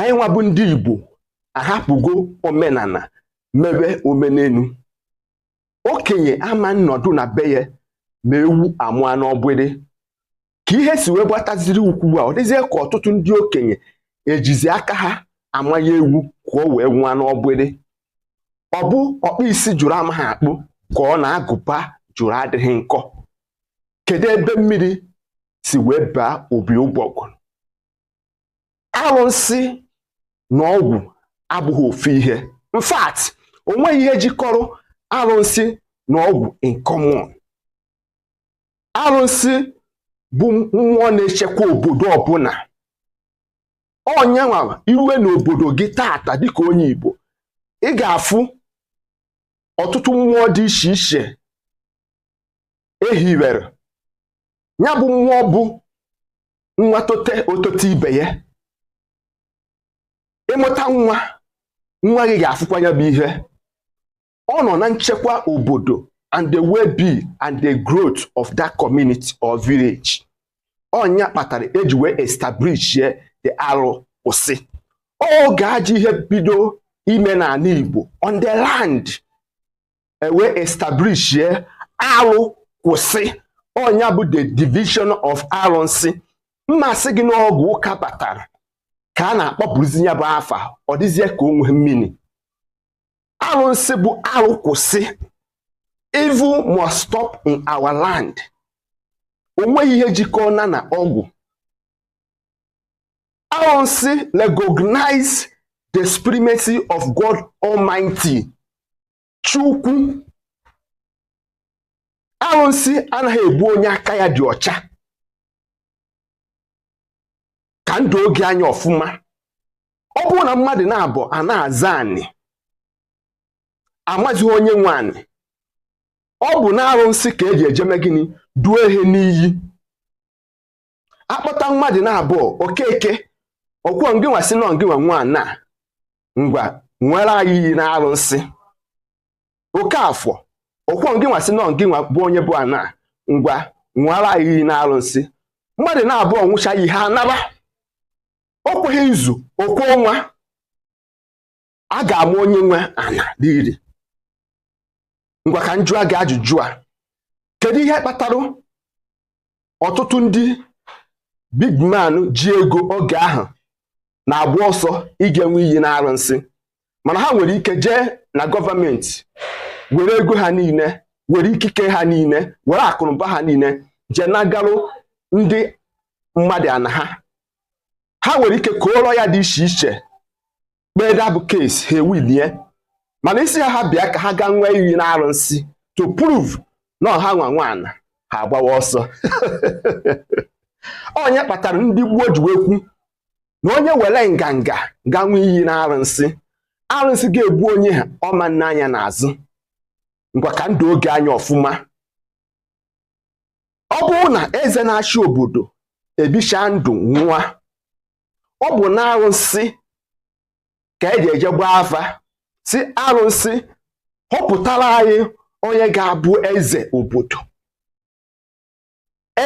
anyị nwa bụ ndị Igbo ahapụgo omenala mebe omenelu. Okenye ama nnọdụ na be ya ma ewu amụa n'ọgbịrị. Ka ihe si wee gbataziri ukwu a, ọ dịzie ka ọtụtụ ndị okenye ejizi aka ha amanye ewu ka o wee nwụa n'ọgbịrị. Ọ bụ ọkpụ isi jụrụ amaghị akpụ ka ọ na-agụba jụrụ adịghị nkọ. Kedu ebe mmiri si wee baa obi ụgbọgụ? Arụsị na ọgwụ abụghị ofu ihe. In fact, o nweghị ihe jikọrọ arụsị na ọgwụ in common. Arụsị bụ mmụọ na-echekwa obodo ọbụla. Ọnyanwa iwe n'obodo gị tata dịka onye Igbo, ị ga-afụ ọtụtụ mmụọ dị iche iche ehiwere. Ya bụ mmụọ bụ nwa tote otote ibe ya. Ịmụta nwa gị ga-afụkwa ya bụ ihe. Ọ nọ na nchekwa obodo and the well-being and the growth of that community or village. Ọnya kpatara eji wee establish the arụ kwụsị. Ọ ga-aji ihe bido ime n'ala Igbo on the land. Wee establish arụ kwụsị. Ọnya bụ the division of arụsị. Mmasị gị n'ọgwụ ụka batara ka a na-akpọpụrụzi ya bụ afa, ọ dịzie ka o nwee mmiri. Arụsị bụ arụ kwụsị. Evil must stop in our land. O nweghị ihe jikọọ na ọgwụ. Arụsị recognize the supremacy of God Almighty. Chukwu. Arụsị anaghị egbu onye aka ya dị ọcha. Ka ndụ oge anya ọfụma. Ọ bụrụ na mmadụ na-abụ a na-aza anị, amazighị onye nwe anị, ọ bụ na arụsị ka eji ejeme gịnị duo ihe n'iyi. Akpọta mmadụ na-abụọ Okeke, ọkwọ ngịnwa si nọ ngịnwa nwaana ngwa nwere anyị iyi na arụsị. Okafọ, ọkwọ ngịnwa si nọ ngịnwa bụ onye bụ ana ngwa nwere anyị iyi na arụsị. Mmadụ na-abụọ nwụcha yi ha anaba. Okweghị izu okwe ọnwa a ga-amụ onye nwe ana n'iri. Ngwa ka njụa gị ajụjụ a, kedu ihe kpatara ọtụtụ ndị big man ji ego oge ahụ na-agba ọsọ ige nwe iyi na arụsị, mana ha nwere ike jee na gọọmenti were ego ha niile, were ikike ha niile, were akụnụba ha niile jee na-agarụ ndị mmadụ ana ha. Ha nwere ike kụọrọ ya dị iche iche kpee dabụ case ha ewilie, mana isi ha bịa ka ha gaa nwee iyi na arụsị to prove na ha nwa nwaana, ha agbawa ọsọ. Onye kpatara ndị gboo ji wee kwu na onye were nganga gaa nwee iyi na arụsị, arụsị ga-egbu onye ha ọma n'anya n'azụ. Ngwa ka ndụ oge anya ọfụma. Ọ bụrụ na eze na-achị obodo ebicha ndụ nwa, ọ bụ na arụsị ka eji eje gbaa afa si arụsị họpụtara anyị onye ga-abụ eze obodo.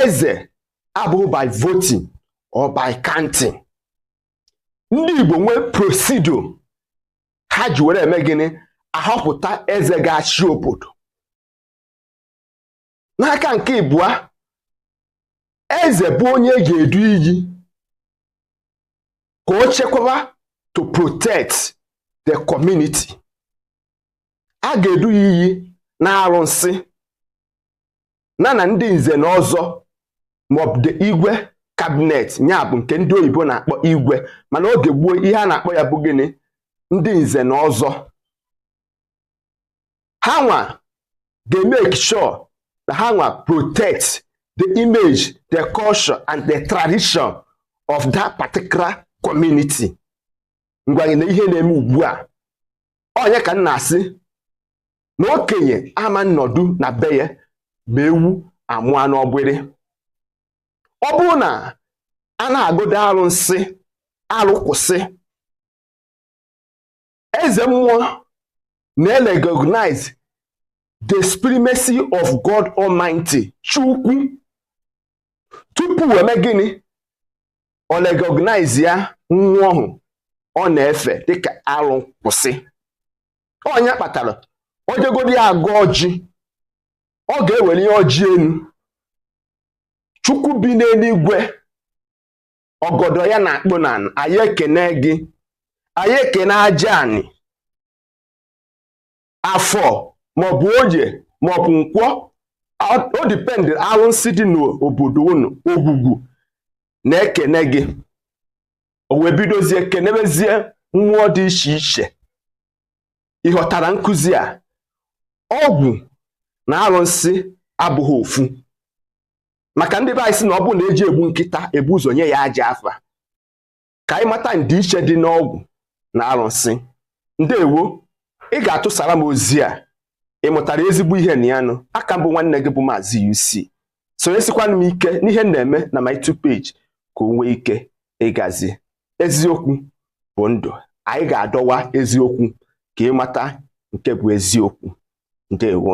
Eze abụghị by voting or by counting. Ndị Igbo nwee procedure ha ji were eme gịnị ahọpụta eze ga-achị obodo. N'aka nke ịbụa, eze bụ onye ga-edu iyi ka o chekwaba to protect the community. A ga-edu ya iyi na arụsị na ndị nze na ọzọ maọbụ the igwe cabinet, nya bụ nke ndị oyibo na-akpọ igwe, mana oge gboo ihe a na-akpọ ya bụ gịnị ndị nze na ọzọ. Ha nwa ga-make sure na ha nwa protect the image, the culture and the tradition of that particular community. Ngwa na ihe na-eme ugbu a, onye ka nna asị na okenye ama nnọdụ na be ya ma ewu amụa n'ọgbịrị. Ọ bụrụ na a na-agụda arụsị arụ kwụsị, eze mmụọ na-recognize the supremacy of God Almighty, Chukwu. Tupu eme gịnị, o recognize ya nwa ọhụ ọ na-efe dịka alụ kwụsị. Onye kpatara ojegodi agụ ọjị, ọ ga-ewere ihe ọjị enu. Chukwu bi n'eluigwe, ọgọdọ ya na-akpụ n'anị, anyị ekene gị, anyị ekene aja anị, afọ maọbụ oye maọbụ nkwọ, o dipendị arụsị dị n'obodo unu ogwugwu na-ekene gị. O wee bidozie kenebezie mmụọ dị iche iche. Ịghọtara nkụzi a? Ọgwụ na arụsị abụghị ofu, maka ndị be anyị sị na ọ bụ na eji egbu nkịta ebu ụzọ nye ya aja afa. Ka anyị mata ndịiche dị n'ọgwụ na arụsị. Ndewo, ị ga-atụsara m ozi a. Ị mụtara ezigbo ihe na ya nụ. Aka mbụ nwanne gị bụ Maazị UC. Sonyesikwanụ m ike n'ihe m na-eme na my 2 page ka o nwee ike ịgazi. Eziokwu bụ ndụ. Anyị ga-adọwa eziokwu ka ị mata nke bụ eziokwu. Ndewo.